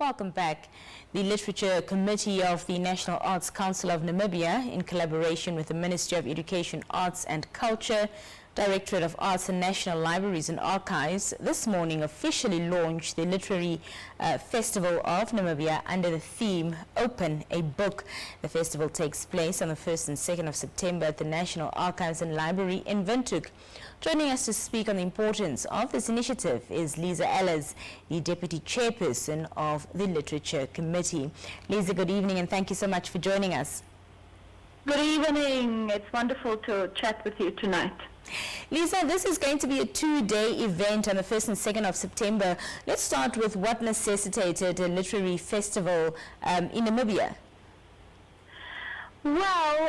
Welcome back. The Literature Committee of the National Arts Council of Namibia, in collaboration with the Ministry of Education, Arts and Culture, Directorate of Arts and National Libraries and Archives, this morning officially launched the Literary Festival of Namibia under the theme Open a Book. The festival takes place on the 1st and 2nd of September at the National Archives and Library in Windhoek. Joining us to speak on the importance of this initiative is Lisa Ellis, the Deputy Chairperson of the Literature Committee. Lisa, good evening and thank you so much for joining us. Good evening. It's wonderful to chat with you tonight. Lisa, this is going to be a two-day event on the 1st and 2nd of September. Let's start with what necessitated a literary festival in Namibia. Well,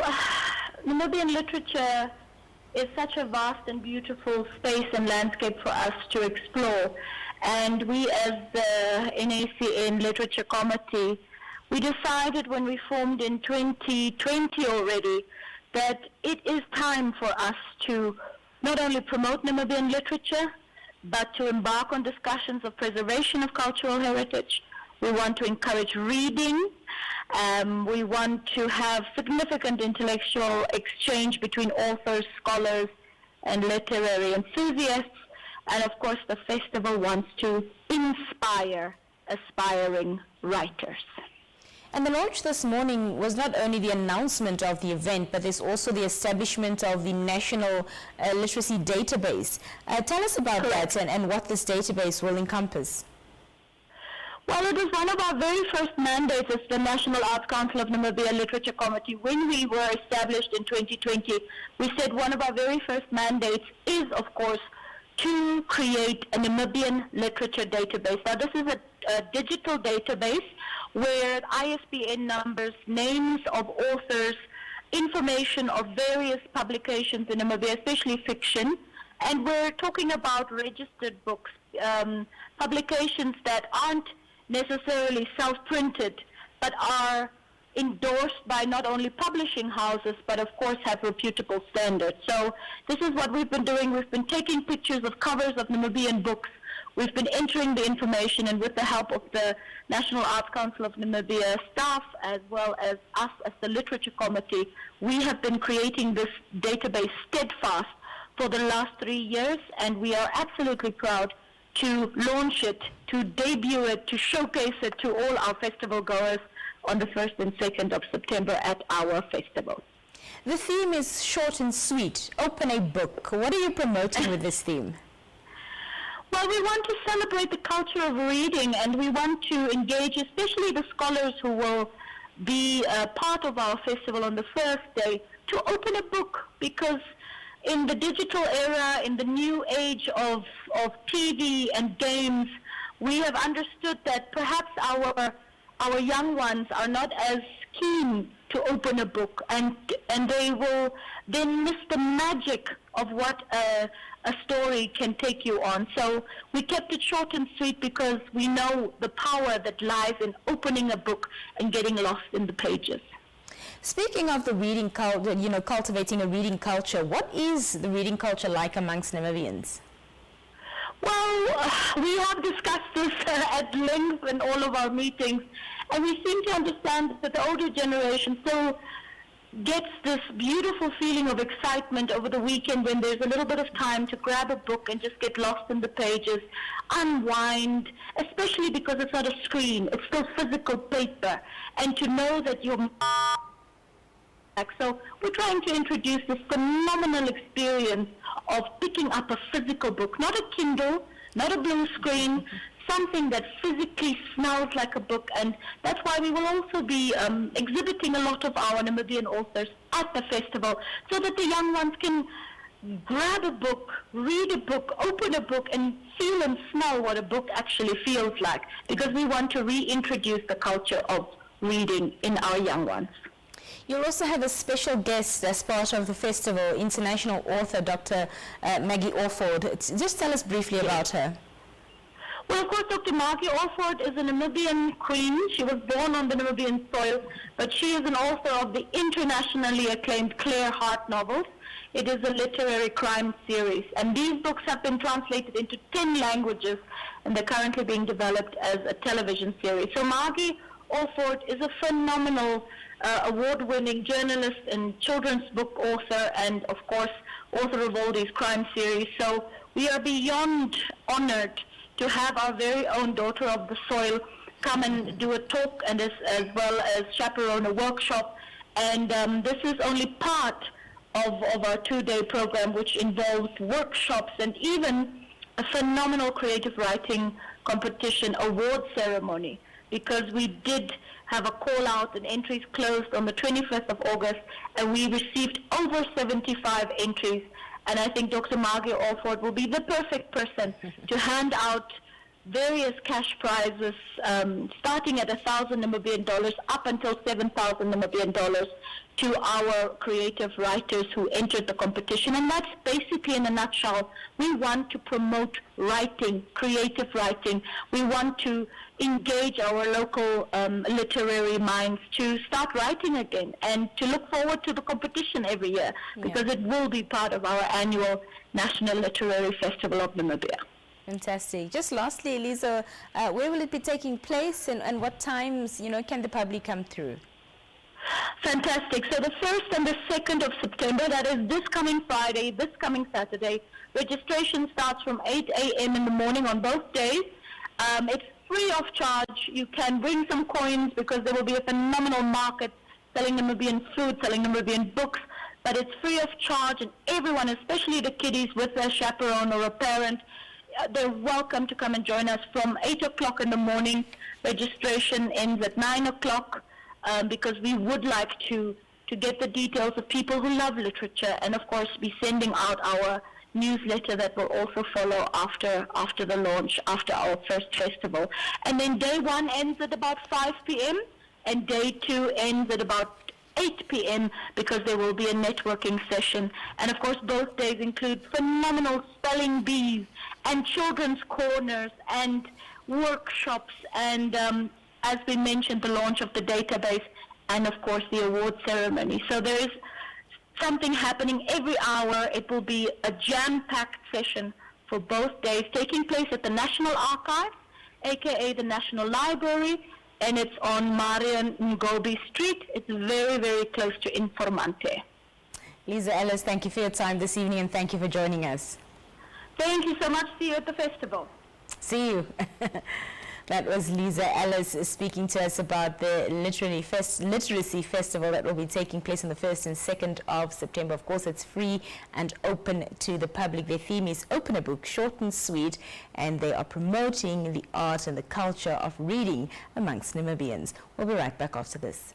Namibian literature is such a vast and beautiful space and landscape for us to explore. And we as the NACN Literature Committee, we decided when we formed in 2020 already that it is time for us to not only promote Namibian literature, but to embark on discussions of preservation of cultural heritage. We want to encourage reading. We want to have significant intellectual exchange between authors, scholars, and literary enthusiasts. And of course, the festival wants to inspire aspiring writers. And the launch this morning was not only the announcement of the event, but there's also the establishment of the National Literacy Database. Tell us about that and what this database will encompass. Well, it was one of our very first mandates as the National Arts Council of Namibia Literature Committee. When we were established in 2020, we said one of our very first mandates is, of course, to create a Namibian literature database. Now, this is a digital database where ISBN numbers, names of authors, information of various publications in Namibia, especially fiction, and we're talking about registered books, publications that aren't necessarily self-printed, but are endorsed by not only publishing houses, but of course have reputable standards. So this is what we've been doing. We've been taking pictures of covers of Namibian books. We've been entering the information, and with the help of the National Arts Council of Namibia staff, as well as us as the Literature Committee, we have been creating this database steadfast for the last 3 years, and we are absolutely proud to launch it, to debut it, to showcase it to all our festival goers on the 1st and 2nd of September at our festival. The theme is short and sweet, open a book. What are you promoting with this theme? Well, we want to celebrate the culture of reading, and we want to engage especially the scholars who will be part of our festival on the first day to open a book, because in the digital era, in the new age of TV and games, we have understood that perhaps our young ones are not as keen to open a book, and they will then miss the magic of what a story can take you on. So we kept it short and sweet because we know the power that lies in opening a book and getting lost in the pages. Speaking of the reading culture, cultivating a reading culture, what is the reading culture like amongst Namibians? Well, we have discussed this at length in all of our meetings, and we seem to understand that the older generation still gets this beautiful feeling of excitement over the weekend when there's a little bit of time to grab a book and just get lost in the pages, unwind, especially because it's not a screen, it's still physical paper, and to know that you're... So we're trying to introduce this phenomenal experience of picking up a physical book, not a Kindle, not a blue screen, something that physically smells like a book. And that's why we will also be exhibiting a lot of our Namibian authors at the festival, so that the young ones can grab a book, read a book, open a book, and feel and smell what a book actually feels like, because we want to reintroduce the culture of reading in our young ones. You'll also have a special guest as part of the festival, international author Dr. Maggie Orford. Just tell us briefly about her. Well, of course, Dr. Maggie Orford is a Namibian queen. She was born on the Namibian soil, but she is an author of the internationally acclaimed Claire Hart novels. It is a literary crime series. And these books have been translated into 10 languages, and they're currently being developed as a television series. So Margie Alford is a phenomenal award-winning journalist and children's book author, and of course author of all these crime series. So we are beyond honored to have our very own daughter of the soil come and do a talk, and as well as chaperone a workshop. And this is only part of our 2-day program, which involves workshops and even a phenomenal creative writing competition award ceremony, because we did have a call out and entries closed on the 21st of August, and we received over 75 entries. And I think Dr. Margie Alford will be the perfect person to hand out various cash prizes, starting at 1,000 Namibian dollars up until 7,000 Namibian dollars to our creative writers who entered the competition. And that's basically, in a nutshell, we want to promote writing, creative writing. We want to engage our local literary minds to start writing again and to look forward to the competition every year, because it will be part of our annual National Literary Festival of Namibia. Fantastic. Just lastly, Eliza, where will it be taking place, and what times, can the public come through? Fantastic. So the 1st and the 2nd of September, that is this coming Friday, this coming Saturday, registration starts from 8 a.m. in the morning on both days. It's free of charge. You can bring some coins, because there will be a phenomenal market selling Namibian food, selling Namibian books, but it's free of charge, and everyone, especially the kiddies with their chaperone or a parent, they're welcome to come and join us from 8 o'clock in the morning. Registration ends at 9 o'clock, because we would like to get the details of people who love literature, and of course be sending out our newsletter that will also follow after the launch, after our first festival. And then day 1 ends at about 5 p.m. and day 2 ends at about 8 p.m. because there will be a networking session. And of course both days include phenomenal spelling bees and children's corners and workshops, and as we mentioned, the launch of the database, and of course the award ceremony. So there is something happening every hour. It will be a jam-packed session for both days, taking place at the National Archives, aka the National Library, and it's on Marian Ngobi Street. It's very, very close to Informante. Lisa Ellis, thank you for your time this evening, and thank you for joining us. Thank you so much. See you at the festival. See you. That was Lisa Ellis speaking to us about the Literacy Festival that will be taking place on the 1st and 2nd of September. Of course, it's free and open to the public. Their theme is Open a Book, short and sweet, and they are promoting the art and the culture of reading amongst Namibians. We'll be right back after this.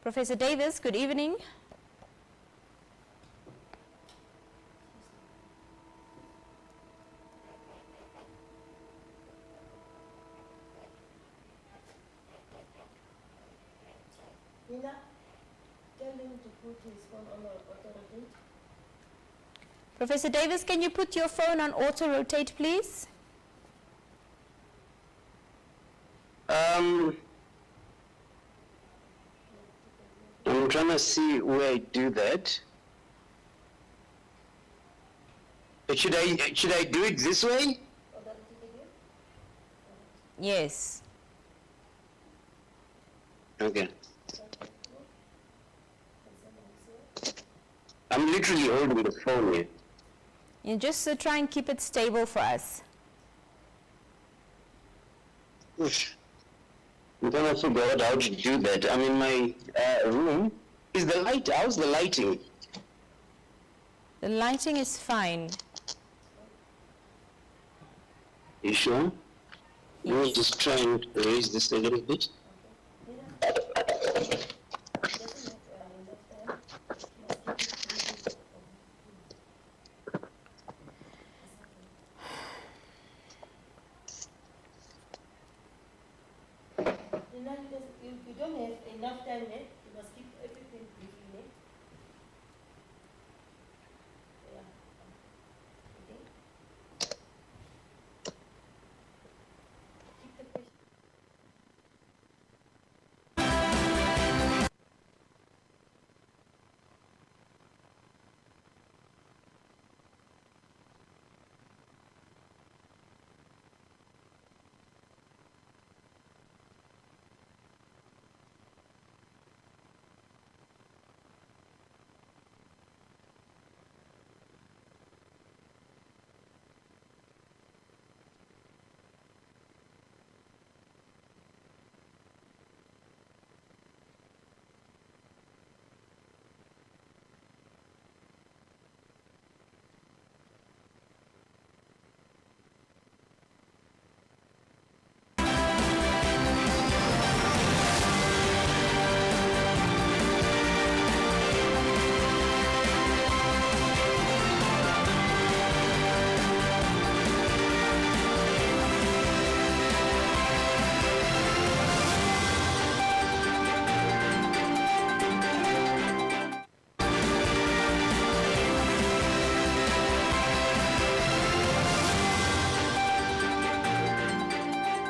Professor Davis, good evening. Nina, tell him to put his phone on auto-rotate. Professor Davis, can you put your phone on auto-rotate, please? I'm trying to see where I do that. But should I do it this way? Yes. Okay. I'm literally holding the phone here. You just try and keep it stable for us. Oof. I'm trying to figure out how to do that. I'm in my room. Is the light, how's the lighting? The lighting is fine. You sure? Let me just try and raise this a little bit. You don't have enough time, eh? You must keep